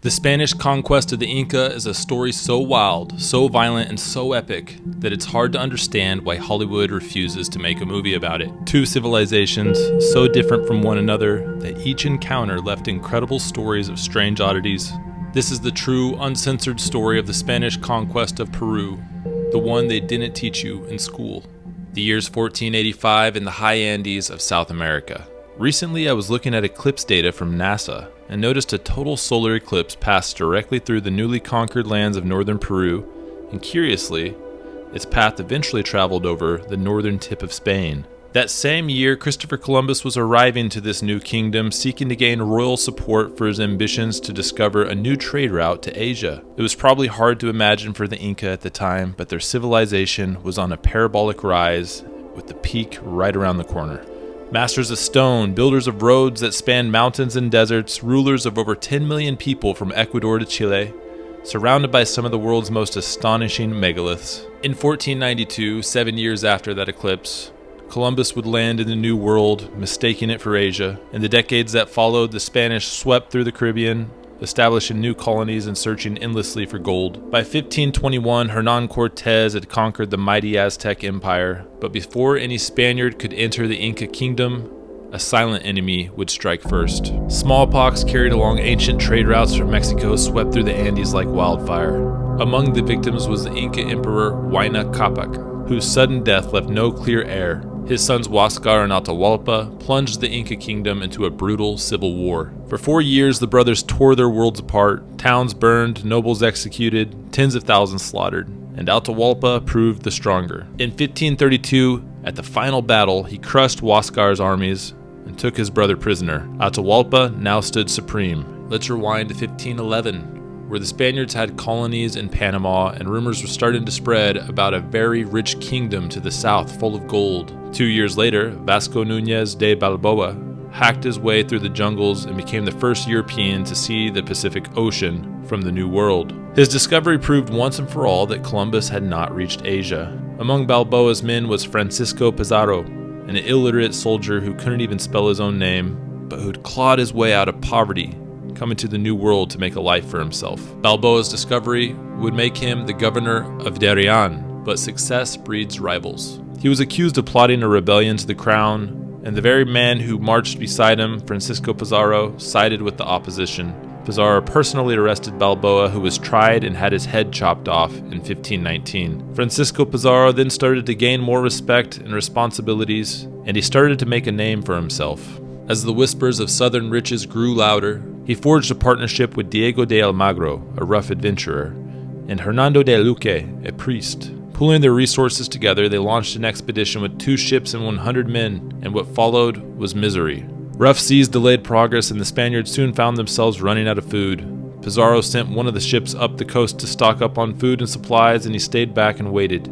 The Spanish conquest of the Inca is a story so wild, so violent, and so epic that it's hard to understand why Hollywood refuses to make a movie about it. Two civilizations, so different from one another that each encounter left incredible stories of strange oddities. This is the true, uncensored story of the Spanish conquest of Peru, the one they didn't teach you in school. The year's 1485 in the high Andes of South America. Recently, I was looking at eclipse data from NASA and noticed a total solar eclipse passed directly through the newly conquered lands of northern Peru, and curiously, its path eventually traveled over the northern tip of Spain. That same year, Christopher Columbus was arriving to this new kingdom, seeking to gain royal support for his ambitions to discover a new trade route to Asia. It was probably hard to imagine for the Inca at the time, but their civilization was on a parabolic rise, with the peak right around the corner. Masters of stone, builders of roads that spanned mountains and deserts, rulers of over 10 million people from Ecuador to Chile, surrounded by some of the world's most astonishing megaliths. In 1492, 7 years after that eclipse, Columbus would land in the New World, mistaking it for Asia. In the decades that followed, the Spanish swept through the Caribbean, establishing new colonies and searching endlessly for gold. By 1521, Hernán Cortés had conquered the mighty Aztec Empire, but before any Spaniard could enter the Inca kingdom, a silent enemy would strike first. Smallpox carried along ancient trade routes from Mexico swept through the Andes like wildfire. Among the victims was the Inca Emperor Huayna Capac, whose sudden death left no clear heir. His sons Huáscar and Atahualpa plunged the Inca kingdom into a brutal civil war. For 4 years, the brothers tore their worlds apart, towns burned, nobles executed, tens of thousands slaughtered, and Atahualpa proved the stronger. In 1532, at the final battle, he crushed Huáscar's armies and took his brother prisoner. Atahualpa now stood supreme. Let's rewind to 1511. Where the Spaniards had colonies in Panama, and rumors were starting to spread about a very rich kingdom to the south full of gold. 2 years later, Vasco Núñez de Balboa hacked his way through the jungles and became the first European to see the Pacific Ocean from the New World. His discovery proved once and for all that Columbus had not reached Asia. Among Balboa's men was Fransisco Pizarro, an illiterate soldier who couldn't even spell his own name, but who'd clawed his way out of poverty, coming to the New World to make a life for himself. Balboa's discovery would make him the governor of Darien, but success breeds rivals. He was accused of plotting a rebellion to the crown, and the very man who marched beside him, Fransisco Pizarro, sided with the opposition. Pizarro personally arrested Balboa, who was tried and had his head chopped off in 1519. Fransisco Pizarro then started to gain more respect and responsibilities, and he started to make a name for himself. As the whispers of southern riches grew louder, he forged a partnership with Diego de Almagro, a rough adventurer, and Hernando de Luque, a priest. Pooling their resources together, they launched an expedition with 2 ships and 100 men, and what followed was misery. Rough seas delayed progress, and the Spaniards soon found themselves running out of food. Pizarro sent one of the ships up the coast to stock up on food and supplies, and he stayed back and waited.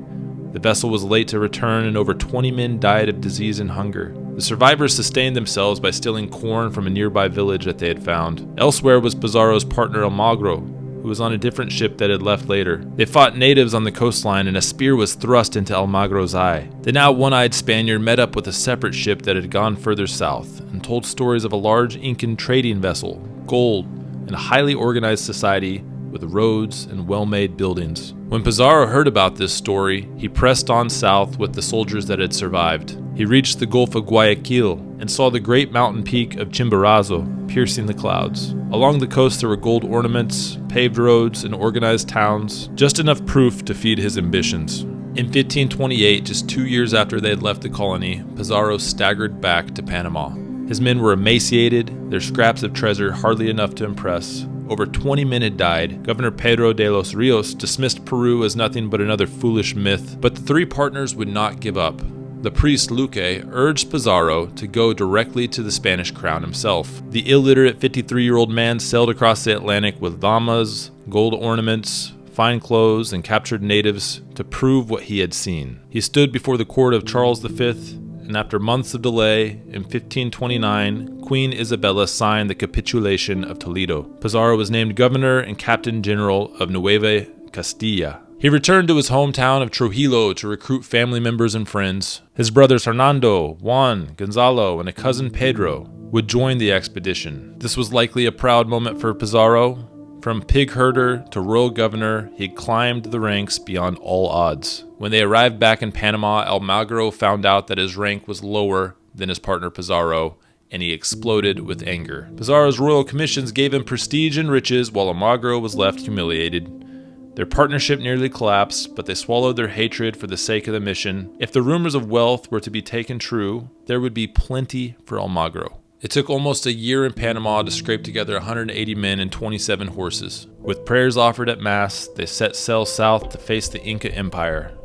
The vessel was late to return, and over 20 men died of disease and hunger. The survivors sustained themselves by stealing corn from a nearby village that they had found. Elsewhere was Pizarro's partner Almagro, who was on a different ship that had left later. They fought natives on the coastline, and a spear was thrust into Almagro's eye. The now one-eyed Spaniard met up with a separate ship that had gone further south, and told stories of a large Incan trading vessel, gold, and a highly organized society with roads and well-made buildings. When Pizarro heard about this story, he pressed on south with the soldiers that had survived. He reached the Gulf of Guayaquil and saw the great mountain peak of Chimborazo piercing the clouds. Along the coast there were gold ornaments, paved roads, and organized towns, just enough proof to feed his ambitions. In 1528, just 2 years after they had left the colony, Pizarro staggered back to Panama. His men were emaciated, their scraps of treasure hardly enough to impress. Over 20 men had died. Governor Pedro de los Rios dismissed Peru as nothing but another foolish myth, but the 3 partners would not give up. The priest Luque urged Pizarro to go directly to the Spanish crown himself. The illiterate 53-year-old man sailed across the Atlantic with llamas, gold ornaments, fine clothes, and captured natives to prove what he had seen. He stood before the court of Charles V, and after months of delay, in 1529, Queen Isabella signed the Capitulation of Toledo. Pizarro was named governor and captain general of Nueva Castilla. He returned to his hometown of Trujillo to recruit family members and friends. His brothers Hernando, Juan, Gonzalo, and a cousin Pedro would join the expedition. This was likely a proud moment for Pizarro. From pig herder to royal governor, he climbed the ranks beyond all odds. When they arrived back in Panama, Almagro found out that his rank was lower than his partner Pizarro, and he exploded with anger. Pizarro's royal commissions gave him prestige and riches, while Almagro was left humiliated. Their partnership nearly collapsed, but they swallowed their hatred for the sake of the mission. If the rumors of wealth were to be taken true, there would be plenty for Almagro. It took almost a year in Panama to scrape together 180 men and 27 horses. With prayers offered at Mass, they set sail south to face the Inca Empire.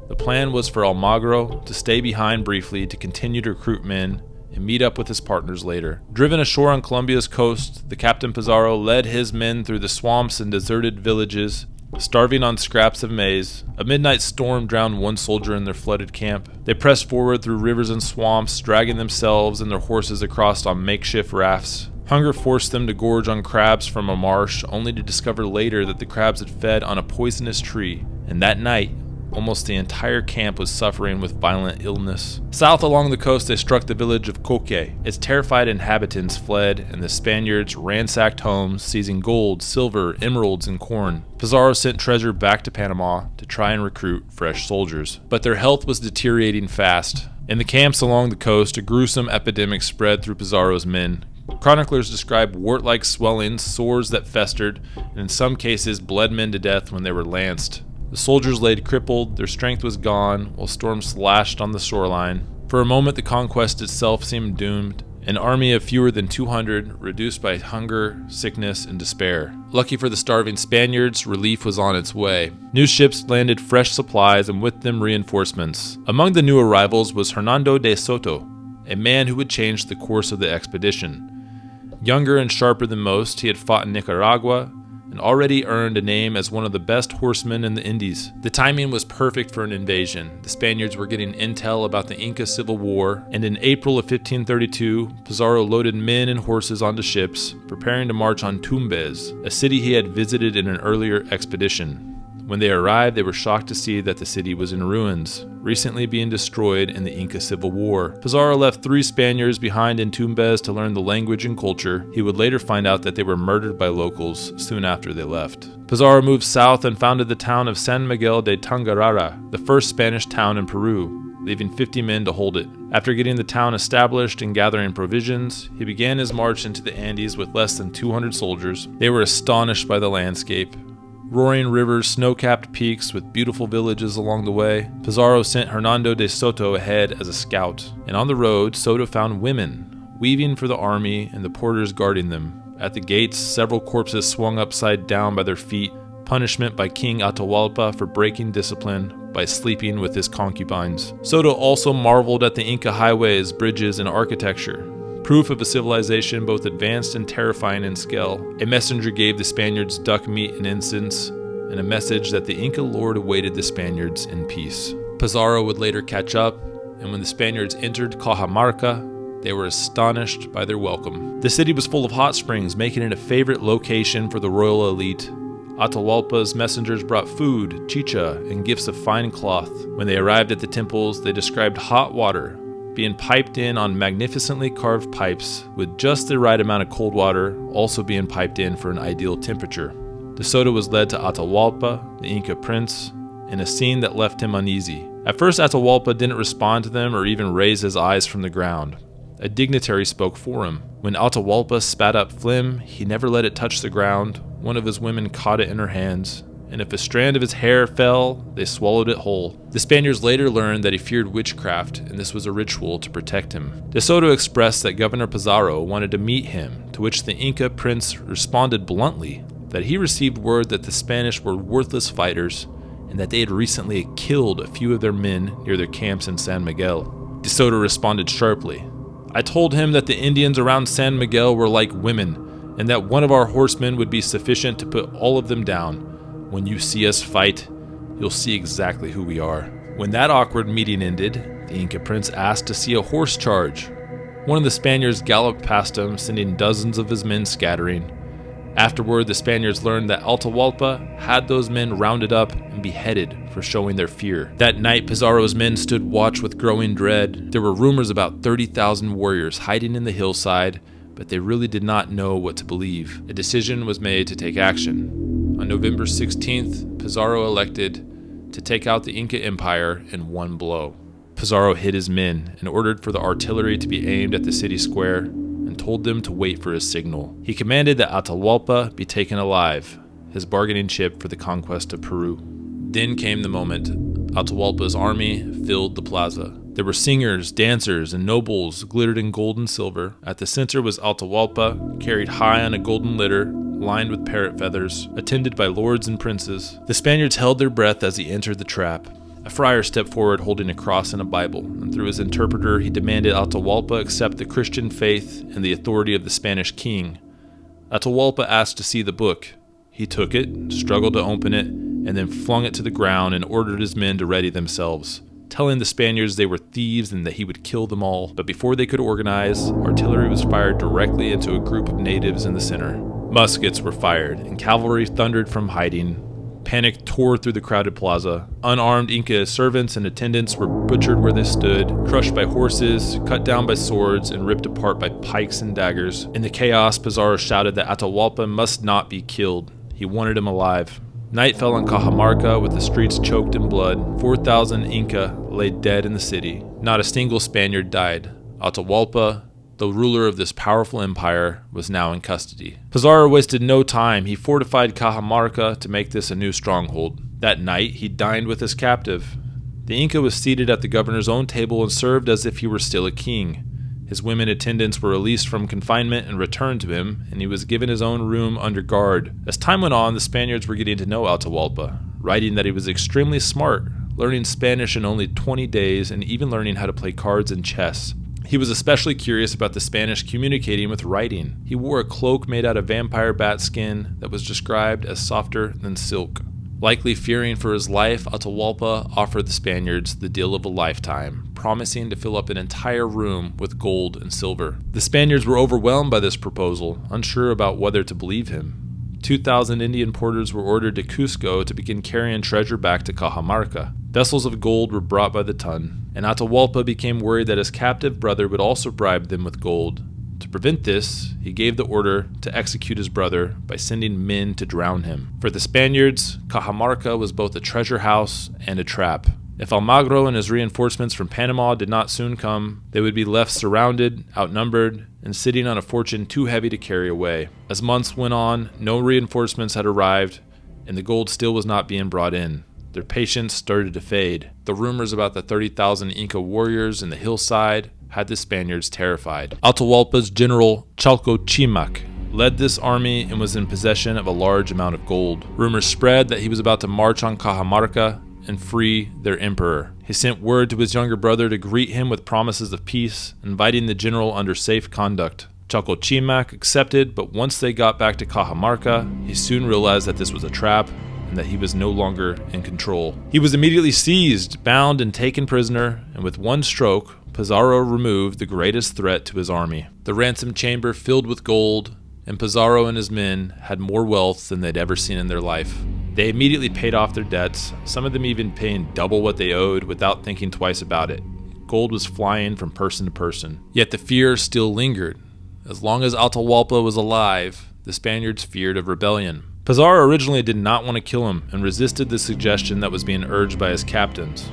The plan was for Almagro to stay behind briefly to continue to recruit men and meet up with his partners later. Driven ashore on Colombia's coast, the Captain Pizarro led his men through the swamps and deserted villages, starving on scraps of maize. A midnight storm drowned one soldier in their flooded camp. They pressed forward through rivers and swamps, dragging themselves and their horses across on makeshift rafts. Hunger forced them to gorge on crabs from a marsh, only to discover later that the crabs had fed on a poisonous tree, and that night, almost the entire camp was suffering with violent illness. South along the coast, they struck the village of Coque. Its terrified inhabitants fled, and the Spaniards ransacked homes, seizing gold, silver, emeralds, and corn. Pizarro sent treasure back to Panama to try and recruit fresh soldiers. But their health was deteriorating fast. In the camps along the coast, a gruesome epidemic spread through Pizarro's men. Chroniclers describe wart-like swellings, sores that festered, and in some cases bled men to death when they were lanced. The soldiers laid crippled, their strength was gone, while storms lashed on the shoreline. For a moment the conquest itself seemed doomed, an army of fewer than 200, reduced by hunger, sickness, and despair. Lucky for the starving Spaniards, relief was on its way. New ships landed fresh supplies and with them reinforcements. Among the new arrivals was Hernando de Soto, a man who would change the course of the expedition. Younger and sharper than most, he had fought in Nicaragua, and already earned a name as one of the best horsemen in the Indies. The timing was perfect for an invasion. The Spaniards were getting intel about the Inca Civil War, and in April of 1532, Pizarro loaded men and horses onto ships, preparing to march on Tumbes, a city he had visited in an earlier expedition. When they arrived, they were shocked to see that the city was in ruins, recently being destroyed in the Inca Civil War. Pizarro left 3 Spaniards behind in Tumbes to learn the language and culture. He would later find out that they were murdered by locals soon after they left. Pizarro moved south and founded the town of San Miguel de Tangarara, the first Spanish town in Peru, leaving 50 men to hold it. After getting the town established and gathering provisions, he began his march into the Andes with less than 200 soldiers. They were astonished by the landscape. Roaring rivers, snow-capped peaks with beautiful villages along the way. Pizarro sent Hernando de Soto ahead as a scout, and on the road, Soto found women, weaving for the army and the porters guarding them. At the gates, several corpses swung upside down by their feet, punishment by King Atahualpa for breaking discipline by sleeping with his concubines. Soto also marveled at the Inca highways, bridges, and architecture, proof of a civilization both advanced and terrifying in scale. A messenger gave the Spaniards duck meat and incense, and a message that the Inca lord awaited the Spaniards in peace. Pizarro would later catch up, and when the Spaniards entered Cajamarca, they were astonished by their welcome. The city was full of hot springs, making it a favorite location for the royal elite. Atahualpa's messengers brought food, chicha, and gifts of fine cloth. When they arrived at the temples, they described hot water being piped in on magnificently carved pipes with just the right amount of cold water also being piped in for an ideal temperature. De Soto was led to Atahualpa, the Inca prince, in a scene that left him uneasy. At first, Atahualpa didn't respond to them or even raise his eyes from the ground. A dignitary spoke for him. When Atahualpa spat up phlegm, he never let it touch the ground. One of his women caught it in her hands, and if a strand of his hair fell, they swallowed it whole. The Spaniards later learned that he feared witchcraft, and this was a ritual to protect him. De Soto expressed that Governor Pizarro wanted to meet him, to which the Inca prince responded bluntly that he received word that the Spanish were worthless fighters, and that they had recently killed a few of their men near their camps in San Miguel. De Soto responded sharply. I told him that the Indians around San Miguel were like women, and that one of our horsemen would be sufficient to put all of them down. When you see us fight, you'll see exactly who we are. When that awkward meeting ended, the Inca prince asked to see a horse charge. One of the Spaniards galloped past him, sending dozens of his men scattering. Afterward, the Spaniards learned that Atahualpa had those men rounded up and beheaded for showing their fear. That night, Pizarro's men stood watch with growing dread. There were rumors about 30,000 warriors hiding in the hillside, but they really did not know what to believe. A decision was made to take action. On November 16th, Pizarro elected to take out the Inca Empire in one blow. Pizarro hid his men and ordered for the artillery to be aimed at the city square and told them to wait for his signal. He commanded that Atahualpa be taken alive, his bargaining chip for the conquest of Peru. Then came the moment. Atahualpa's army filled the plaza. There were singers, dancers, and nobles glittered in gold and silver. At the center was Atahualpa, carried high on a golden litter, lined with parrot feathers, attended by lords and princes. The Spaniards held their breath as he entered the trap. A friar stepped forward holding a cross and a Bible, and through his interpreter he demanded Atahualpa accept the Christian faith and the authority of the Spanish king. Atahualpa asked to see the book. He took it, struggled to open it, and then flung it to the ground and ordered his men to ready themselves, telling the Spaniards they were thieves and that he would kill them all. But before they could organize, artillery was fired directly into a group of natives in the center. Muskets were fired, and cavalry thundered from hiding. Panic tore through the crowded plaza. Unarmed Inca servants and attendants were butchered where they stood, crushed by horses, cut down by swords, and ripped apart by pikes and daggers. In the chaos, Pizarro shouted that Atahualpa must not be killed. He wanted him alive. Night fell on Cajamarca with the streets choked in blood. 4,000 Inca lay dead in the city. Not a single Spaniard died. Atahualpa, the ruler of this powerful empire, was now in custody. Pizarro wasted no time. He fortified Cajamarca to make this a new stronghold. That night, he dined with his captive. The Inca was seated at the governor's own table and served as if he were still a king. His women attendants were released from confinement and returned to him, and he was given his own room under guard. As time went on, the Spaniards were getting to know Atahualpa, writing that he was extremely smart, learning Spanish in only 20 days, and even learning how to play cards and chess. He was especially curious about the Spanish communicating with writing. He wore a cloak made out of vampire bat skin that was described as softer than silk. Likely fearing for his life, Atahualpa offered the Spaniards the deal of a lifetime, promising to fill up an entire room with gold and silver. The Spaniards were overwhelmed by this proposal, unsure about whether to believe him. 2,000 Indian porters were ordered to Cusco to begin carrying treasure back to Cajamarca. Vessels of gold were brought by the ton, and Atahualpa became worried that his captive brother would also bribe them with gold. To prevent this, he gave the order to execute his brother by sending men to drown him. For the Spaniards, Cajamarca was both a treasure house and a trap. If Almagro and his reinforcements from Panama did not soon come, they would be left surrounded, outnumbered, and sitting on a fortune too heavy to carry away. As months went on, no reinforcements had arrived, and the gold still was not being brought in. Their patience started to fade. The rumors about the 30,000 Inca warriors in the hillside had the Spaniards terrified. Atahualpa's general CO.AG led this army and was in possession of a large amount of gold. Rumors spread that he was about to march on Cajamarca and free their emperor. He sent word to his younger brother to greet him with promises of peace, inviting the general under safe conduct. CO.AG accepted, but once they got back to Cajamarca, he soon realized that this was a trap and that he was no longer in control. He was immediately seized, bound, and taken prisoner, and with one stroke, Pizarro removed the greatest threat to his army. The ransom chamber filled with gold, and Pizarro and his men had more wealth than they'd ever seen in their life. They immediately paid off their debts, some of them even paying double what they owed without thinking twice about it. Gold was flying from person to person. Yet the fear still lingered. As long as Atahualpa was alive, the Spaniards feared of rebellion. Pizarro originally did not want to kill him and resisted the suggestion that was being urged by his captains.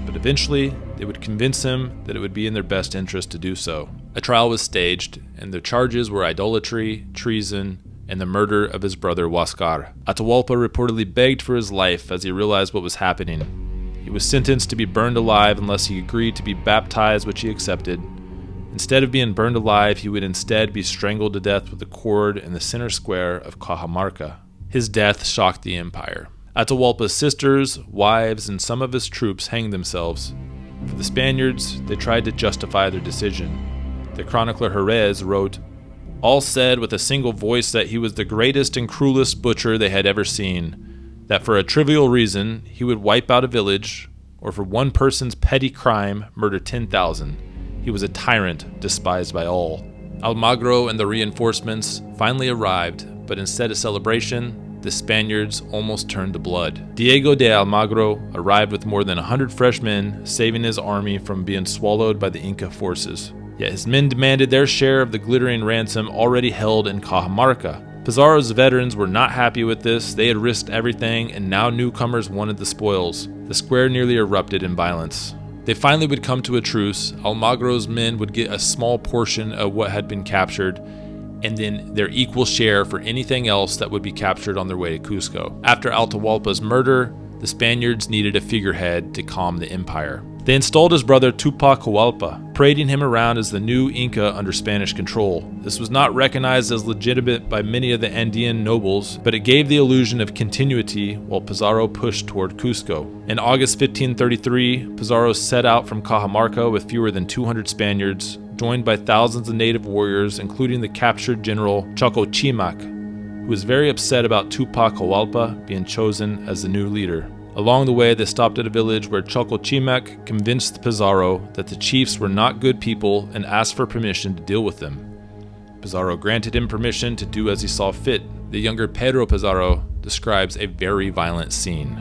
But eventually, they would convince him that it would be in their best interest to do so. A trial was staged, and the charges were idolatry, treason, and the murder of his brother Huáscar. Atahualpa reportedly begged for his life as he realized what was happening. He was sentenced to be burned alive unless he agreed to be baptized, which he accepted. Instead of being burned alive, he would instead be strangled to death with a cord in the center square of Cajamarca. His death shocked the empire. Atahualpa's sisters, wives, and some of his troops hanged themselves. For the Spaniards, they tried to justify their decision. The chronicler Jerez wrote, "All said with a single voice that he was the greatest and cruelest butcher they had ever seen, that for a trivial reason he would wipe out a village, or for one person's petty crime murder 10,000. He was a tyrant despised by all." Almagro and the reinforcements finally arrived, but instead of celebration, the Spaniards almost turned to blood. Diego de Almagro arrived with more than 100 fresh men, saving his army from being swallowed by the Inca forces. Yet his men demanded their share of the glittering ransom already held in Cajamarca. Pizarro's veterans were not happy with this. They had risked everything, and now newcomers wanted the spoils. The square nearly erupted in violence. They finally would come to a truce. Almagro's men would get a small portion of what had been captured, and then their equal share for anything else that would be captured on their way to Cusco. After Atahualpa's murder, the Spaniards needed a figurehead to calm the empire. They installed his brother Tupac Hualpa, parading him around as the new Inca under Spanish control. This was not recognized as legitimate by many of the Andean nobles, but it gave the illusion of continuity while Pizarro pushed toward Cusco. In August 1533, Pizarro set out from Cajamarca with fewer than 200 Spaniards, joined by thousands of native warriors, including the captured general Chocochimac, who was very upset about Tupac Hualpa being chosen as the new leader. Along the way, they stopped at a village where Chocochimac convinced Pizarro that the chiefs were not good people and asked for permission to deal with them. Pizarro granted him permission to do as he saw fit. The younger Pedro Pizarro describes a very violent scene.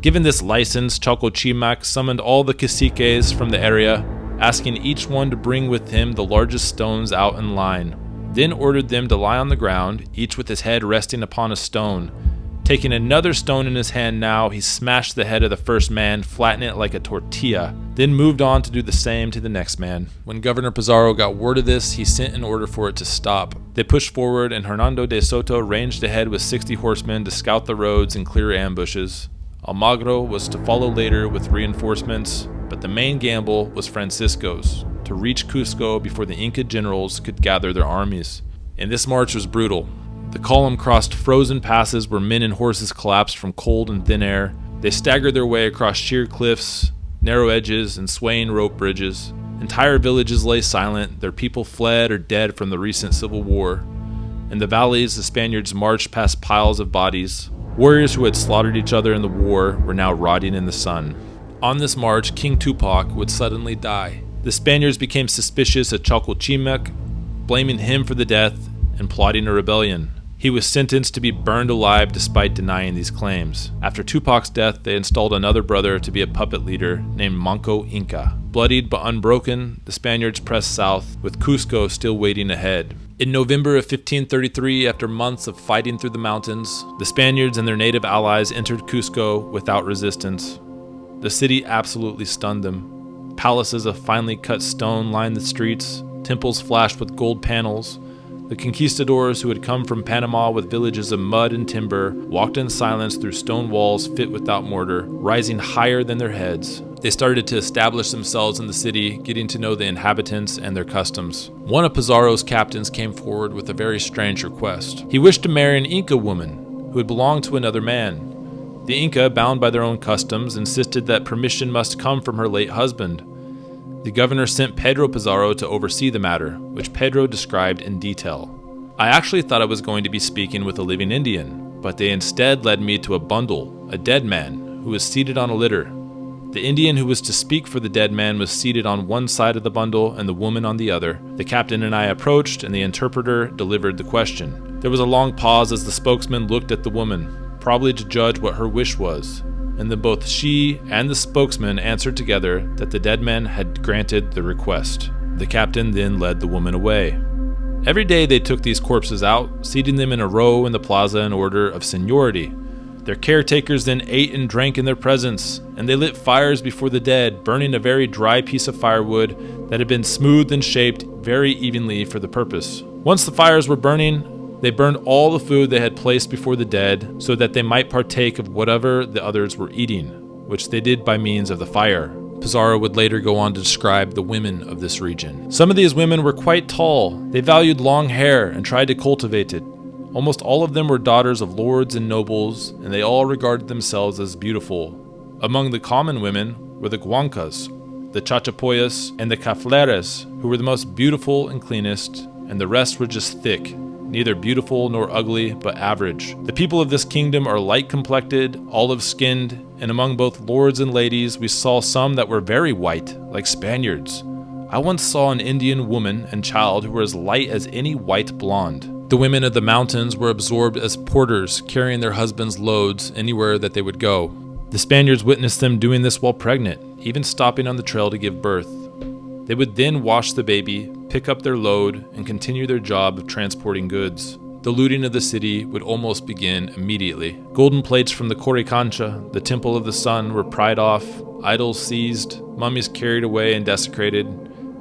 Given this license, Chocochimac summoned all the caciques from the area, asking each one to bring with him the largest stones out in line, then ordered them to lie on the ground, each with his head resting upon a stone. Taking another stone in his hand now, he smashed the head of the first man, flattening it like a tortilla, then moved on to do the same to the next man. When Governor Pizarro got word of this, he sent an order for it to stop. They pushed forward, and Hernando de Soto ranged ahead with 60 horsemen to scout the roads and clear ambushes. Almagro was to follow later with reinforcements, but the main gamble was Francisco's, to reach Cusco before the Inca generals could gather their armies. And this march was brutal. The column crossed frozen passes where men and horses collapsed from cold and thin air. They staggered their way across sheer cliffs, narrow edges, and swaying rope bridges. Entire villages lay silent, their people fled or dead from the recent civil war. In the valleys, the Spaniards marched past piles of bodies. Warriors who had slaughtered each other in the war were now rotting in the sun. On this march, King Tupac would suddenly die. The Spaniards became suspicious of Chocochimac, blaming him for the death and plotting a rebellion. He was sentenced to be burned alive despite denying these claims. After Tupac's death, they installed another brother to be a puppet leader named Manco Inca. Bloodied but unbroken, the Spaniards pressed south, with Cusco still waiting ahead. In November of 1533, after months of fighting through the mountains, the Spaniards and their native allies entered Cusco without resistance. The city absolutely stunned them. Palaces of finely cut stone lined the streets, temples flashed with gold panels. The conquistadors who had come from Panama with villages of mud and timber walked in silence through stone walls fit without mortar, rising higher than their heads. They started to establish themselves in the city, getting to know the inhabitants and their customs. One of Pizarro's captains came forward with a very strange request. He wished to marry an Inca woman who had belonged to another man. The Inca, bound by their own customs, insisted that permission must come from her late husband. The governor sent Pedro Pizarro to oversee the matter, which Pedro described in detail. I actually thought I was going to be speaking with a living Indian, but they instead led me to a bundle, a dead man, who was seated on a litter. The Indian who was to speak for the dead man was seated on one side of the bundle and the woman on the other. The captain and I approached, and the interpreter delivered the question. There was a long pause as the spokesman looked at the woman, probably to judge what her wish was. And then both she and the spokesman answered together that the dead man had granted the request. The captain then led the woman away. Every day they took these corpses out, seating them in a row in the plaza in order of seniority. Their caretakers then ate and drank in their presence, and they lit fires before the dead, burning a very dry piece of firewood that had been smoothed and shaped very evenly for the purpose. Once the fires were burning, they burned all the food they had placed before the dead so that they might partake of whatever the others were eating, which they did by means of the fire. Pizarro would later go on to describe the women of this region. Some of these women were quite tall. They valued long hair and tried to cultivate it. Almost all of them were daughters of lords and nobles, and they all regarded themselves as beautiful. Among the common women were the Guancas, the Chachapoyas, and the Cafleres, who were the most beautiful and cleanest, and the rest were just thick, neither beautiful nor ugly, but average. The people of this kingdom are light-complected, olive-skinned, and among both lords and ladies we saw some that were very white, like Spaniards. I once saw an Indian woman and child who were as light as any white blonde. The women of the mountains were absorbed as porters, carrying their husbands' loads anywhere that they would go. The Spaniards witnessed them doing this while pregnant, even stopping on the trail to give birth. They would then wash the baby, pick up their load, and continue their job of transporting goods. The looting of the city would almost begin immediately. Golden plates from the Coricancha, the Temple of the Sun, were pried off, idols seized, mummies carried away and desecrated.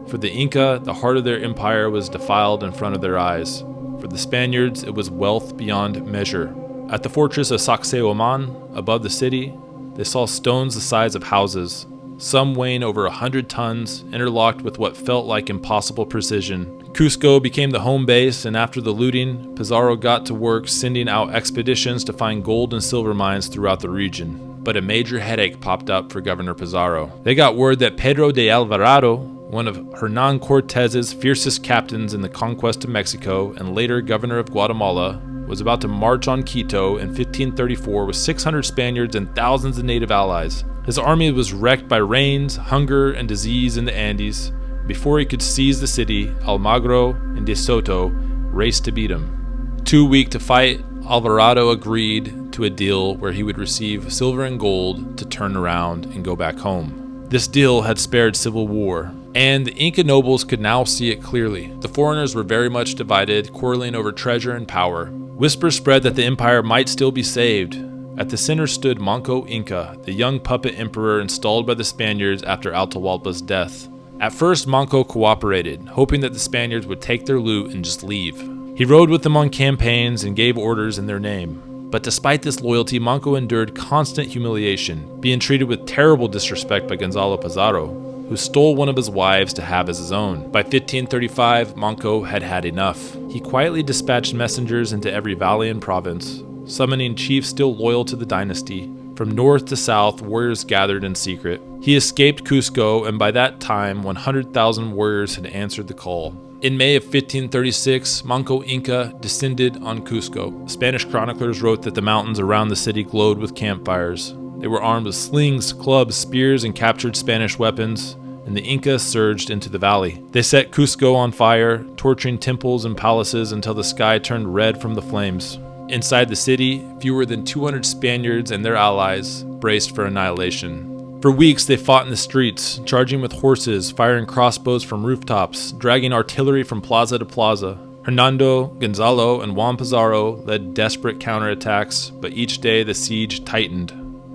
For the Inca, the heart of their empire was defiled in front of their eyes. For the Spaniards, it was wealth beyond measure. At the fortress of Sacsayhuaman, above the city, they saw stones the size of houses, some weighing over 100 tons, interlocked with what felt like impossible precision. Cusco became the home base, and after the looting, Pizarro got to work sending out expeditions to find gold and silver mines throughout the region. But a major headache popped up for Governor Pizarro. They got word that Pedro de Alvarado, one of Hernan Cortez's fiercest captains in the conquest of Mexico and later governor of Guatemala, was about to march on Quito in 1534 with 600 Spaniards and thousands of native allies. His army was wrecked by rains, hunger, and disease in the Andes. Before he could seize the city, Almagro and De Soto raced to beat him. Too weak to fight, Alvarado agreed to a deal where he would receive silver and gold to turn around and go back home. This deal had spared civil war, and the Inca nobles could now see it clearly. The foreigners were very much divided, quarreling over treasure and power. Whispers spread that the empire might still be saved. At the center stood Manco Inca, the young puppet emperor installed by the Spaniards after Atahualpa's death. At first, Manco cooperated, hoping that the Spaniards would take their loot and just leave. He rode with them on campaigns and gave orders in their name. But despite this loyalty, Manco endured constant humiliation, being treated with terrible disrespect by Gonzalo Pizarro, who stole one of his wives to have as his own. By 1535, Manco had had enough. He quietly dispatched messengers into every valley and province, summoning chiefs still loyal to the dynasty. From north to south, warriors gathered in secret. He escaped Cusco, and by that time, 100,000 warriors had answered the call. In May of 1536, Manco Inca descended on Cusco. Spanish chroniclers wrote that the mountains around the city glowed with campfires. They were armed with slings, clubs, spears, and captured Spanish weapons, and the Inca surged into the valley. They set Cusco on fire, torching temples and palaces until the sky turned red from the flames. Inside the city, fewer than 200 Spaniards and their allies braced for annihilation. For weeks, they fought in the streets, charging with horses, firing crossbows from rooftops, dragging artillery from plaza to plaza. Hernando, Gonzalo, and Juan Pizarro led desperate counterattacks, but each day the siege tightened.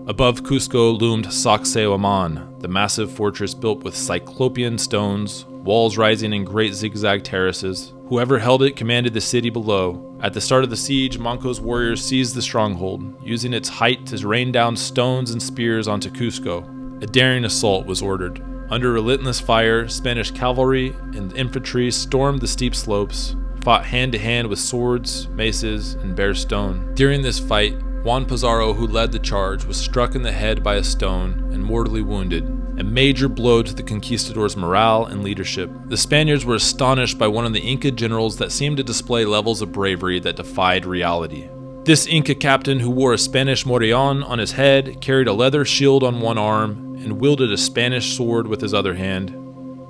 Above Cusco loomed Sacsayhuaman, the massive fortress built with cyclopean stones, walls rising in great zigzag terraces. Whoever held it commanded the city below. At the start of the siege, Manco's warriors seized the stronghold, using its height to rain down stones and spears onto Cusco. A daring assault was ordered. Under relentless fire, Spanish cavalry and infantry stormed the steep slopes, fought hand-to-hand with swords, maces, and bare stone. During this fight, Juan Pizarro, who led the charge, was struck in the head by a stone and mortally wounded, a major blow to the conquistadors' morale and leadership. The Spaniards were astonished by one of the Inca generals that seemed to display levels of bravery that defied reality. This Inca captain, who wore a Spanish morion on his head, carried a leather shield on one arm, and wielded a Spanish sword with his other hand.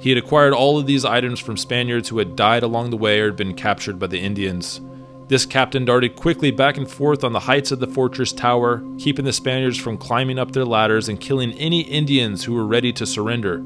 He had acquired all of these items from Spaniards who had died along the way or had been captured by the Indians. This captain darted quickly back and forth on the heights of the fortress tower, keeping the Spaniards from climbing up their ladders and killing any Indians who were ready to surrender.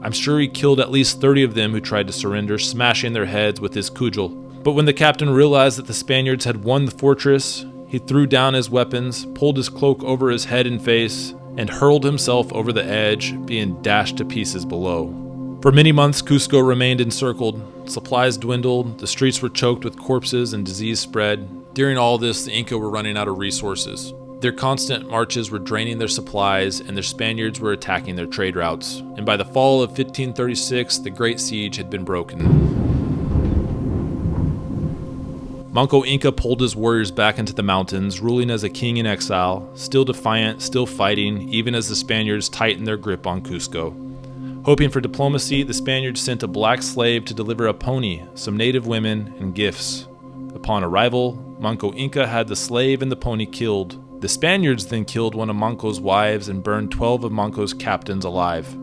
I'm sure he killed at least 30 of them who tried to surrender, smashing their heads with his cudgel. But when the captain realized that the Spaniards had won the fortress, he threw down his weapons, pulled his cloak over his head and face, and hurled himself over the edge, being dashed to pieces below. For many months, Cusco remained encircled. Supplies dwindled, the streets were choked with corpses, and disease spread. During all this, the Inca were running out of resources. Their constant marches were draining their supplies, and the Spaniards were attacking their trade routes. And by the fall of 1536, the Great Siege had been broken. Manco Inca pulled his warriors back into the mountains, ruling as a king in exile, still defiant, still fighting, even as the Spaniards tightened their grip on Cusco. Hoping for diplomacy, the Spaniards sent a black slave to deliver a pony, some native women, and gifts. Upon arrival, Manco Inca had the slave and the pony killed. The Spaniards then killed one of Manco's wives and burned 12 of Manco's captains alive.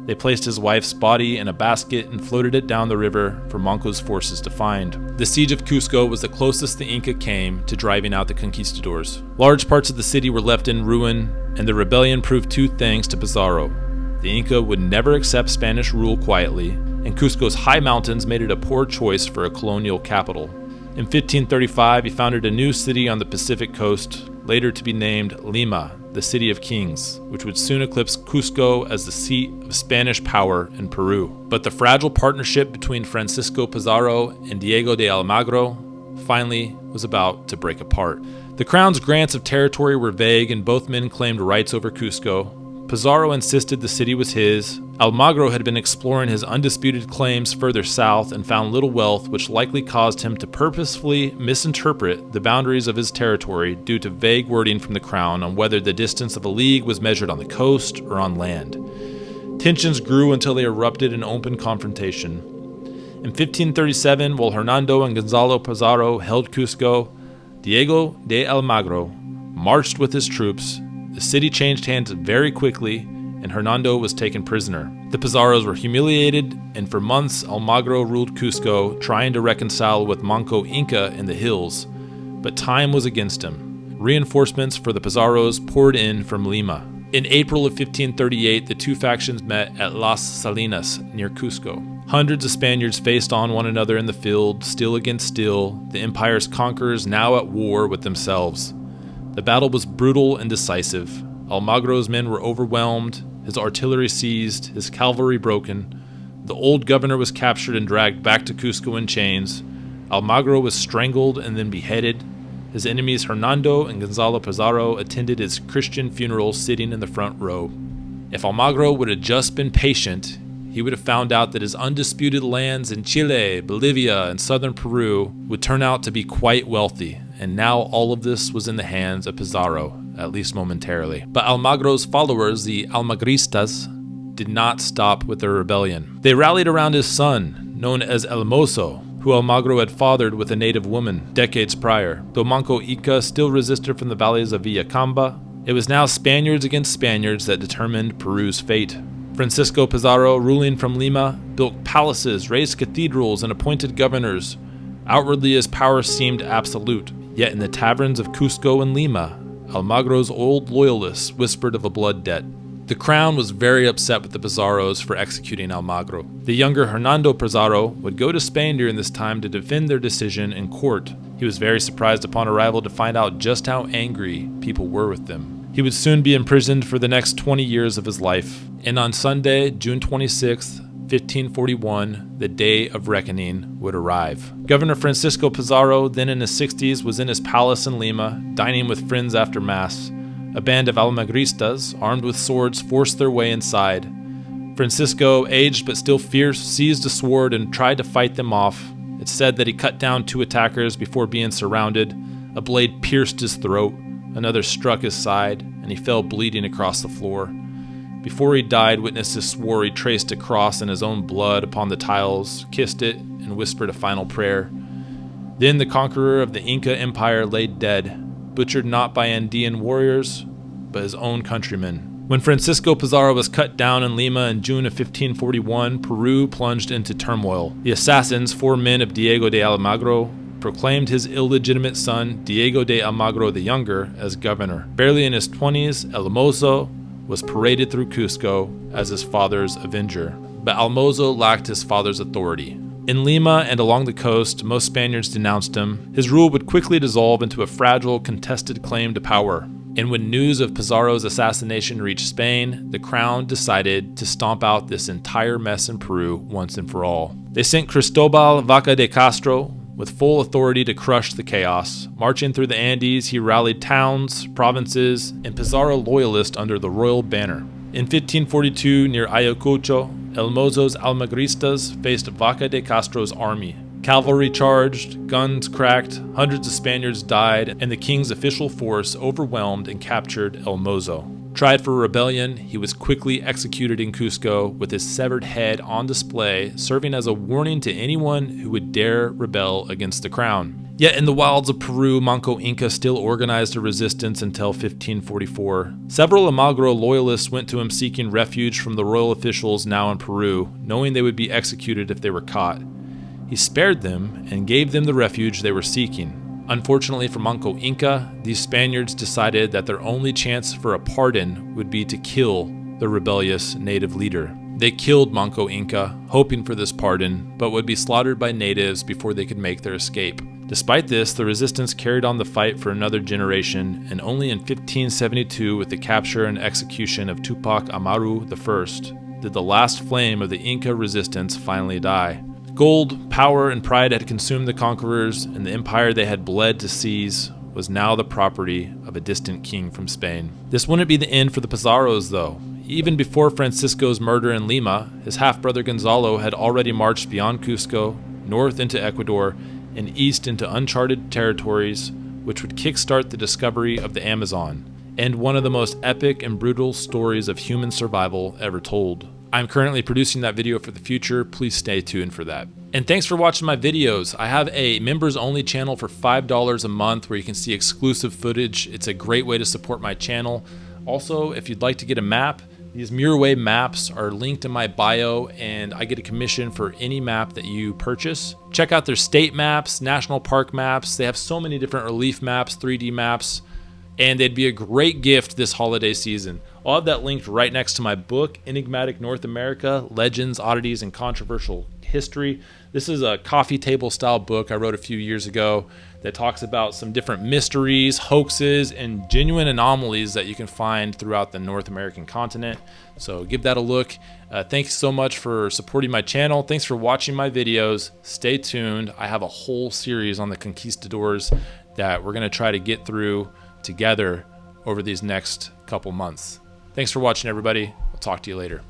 They placed his wife's body in a basket and floated it down the river for Manco's forces to find. The siege of Cusco was the closest the Inca came to driving out the conquistadors. Large parts of the city were left in ruin, and the rebellion proved two things to Pizarro. The Inca would never accept Spanish rule quietly, and Cusco's high mountains made it a poor choice for a colonial capital. In 1535, he founded a new city on the Pacific coast, later to be named Lima, the City of Kings, which would soon eclipse Cusco as the seat of Spanish power in Peru. But the fragile partnership between Fransisco Pizarro and Diego de Almagro finally was about to break apart. The crown's grants of territory were vague, and both men claimed rights over Cusco. Pizarro insisted the city was his. Almagro had been exploring his undisputed claims further south and found little wealth, which likely caused him to purposefully misinterpret the boundaries of his territory due to vague wording from the crown on whether the distance of a league was measured on the coast or on land. Tensions grew until they erupted in open confrontation. In 1537, while Hernando and Gonzalo Pizarro held Cusco, Diego de Almagro marched with his troops. The city changed hands very quickly, and Hernando was taken prisoner. The Pizarros were humiliated, and for months Almagro ruled Cusco, trying to reconcile with Manco Inca in the hills. But time was against him. Reinforcements for the Pizarros poured in from Lima. In April of 1538, the two factions met at Las Salinas near Cusco. Hundreds of Spaniards faced on one another in the field, steel against steel, the empire's conquerors now at war with themselves. The battle was brutal and decisive. Almagro's men were overwhelmed, his artillery seized, his cavalry broken. The old governor was captured and dragged back to Cusco in chains. Almagro was strangled and then beheaded. His enemies Hernando and Gonzalo Pizarro attended his Christian funeral sitting in the front row. If Almagro would have just been patient, he would have found out that his undisputed lands in Chile, Bolivia, and southern Peru would turn out to be quite wealthy, and now all of this was in the hands of Pizarro, at least momentarily. But Almagro's followers, the Almagristas, did not stop with their rebellion. They rallied around his son, known as El Mozo, who Almagro had fathered with a native woman decades prior. Though Manco Inca still resisted from the valleys of Villacamba, it was now Spaniards against Spaniards that determined Peru's fate. Fransisco Pizarro, ruling from Lima, built palaces, raised cathedrals, and appointed governors. Outwardly, his power seemed absolute. Yet in the taverns of Cusco and Lima, Almagro's old loyalists whispered of a blood debt. The crown was very upset with the Pizarros for executing Almagro. The younger Hernando Pizarro would go to Spain during this time to defend their decision in court. He was very surprised upon arrival to find out just how angry people were with them. He would soon be imprisoned for the next 20 years of his life. And on Sunday, June 26, 1541, the day of reckoning would arrive. Governor Fransisco Pizarro, then in his 60s, was in his palace in Lima, dining with friends after Mass. A band of Almagristas, armed with swords, forced their way inside. Francisco, aged but still fierce, seized a sword and tried to fight them off. It's said that he cut down two attackers before being surrounded. A blade pierced his throat, another struck his side, and he fell bleeding across the floor. Before he died, witnesses swore he traced a cross in his own blood upon the tiles, kissed it, and whispered a final prayer. Then the conqueror of the Inca Empire lay dead, butchered not by Andean warriors, but his own countrymen. When Fransisco Pizarro was cut down in Lima in June of 1541, Peru plunged into turmoil. The assassins, 4 men of Diego de Almagro, proclaimed his illegitimate son, Diego de Almagro the Younger, as governor. Barely in his 20s, El Mozo was paraded through Cusco as his father's avenger. But El Mozo lacked his father's authority. In Lima and along the coast, most Spaniards denounced him. His rule would quickly dissolve into a fragile, contested claim to power. And when news of Pizarro's assassination reached Spain, the crown decided to stomp out this entire mess in Peru once and for all. They sent Cristobal Vaca de Castro with full authority to crush the chaos. Marching through the Andes, he rallied towns, provinces, and Pizarro loyalists under the royal banner. In 1542, near Ayacucho, El Mozo's Almagristas faced Vaca de Castro's army. Cavalry charged, guns cracked, hundreds of Spaniards died, and the king's official force overwhelmed and captured El Mozo. Tried for rebellion, he was quickly executed in Cusco with his severed head on display, serving as a warning to anyone who would dare rebel against the crown. Yet in the wilds of Peru, Manco Inca still organized a resistance until 1544. Several Almagro loyalists went to him seeking refuge from the royal officials now in Peru, knowing they would be executed if they were caught. He spared them and gave them the refuge they were seeking. Unfortunately for Manco Inca, these Spaniards decided that their only chance for a pardon would be to kill the rebellious native leader. They killed Manco Inca, hoping for this pardon, but would be slaughtered by natives before they could make their escape. Despite this, the resistance carried on the fight for another generation, and only in 1572, with the capture and execution of Tupac Amaru I, did the last flame of the Inca resistance finally die. Gold, power, and pride had consumed the conquerors, and the empire they had bled to seize was now the property of a distant king from Spain. This wouldn't be the end for the Pizarros, though. Even before Francisco's murder in Lima, his half-brother Gonzalo had already marched beyond Cusco, north into Ecuador, and east into uncharted territories, which would kickstart the discovery of the Amazon, and one of the most epic and brutal stories of human survival ever told. I'm currently producing that video for the future. Please stay tuned for that. And thanks for watching my videos. I have a members-only channel for $5 a month where you can see exclusive footage. It's a great way to support my channel. Also, if you'd like to get a map, these Muirway maps are linked in my bio, and I get a commission for any map that you purchase. Check out their state maps, national park maps. They have so many different relief maps, 3D maps, and they'd be a great gift this holiday season. I'll have that linked right next to my book, Enigmatic North America, Legends, Oddities, and Controversial History. This is a coffee table style book I wrote a few years ago that talks about some different mysteries, hoaxes, and genuine anomalies that you can find throughout the North American continent. So give that a look. Thanks so much for supporting my channel. Thanks for watching my videos. Stay tuned. I have a whole series on the conquistadors that we're going to try to get through together over these next couple months. Thanks for watching, everybody. I'll talk to you later.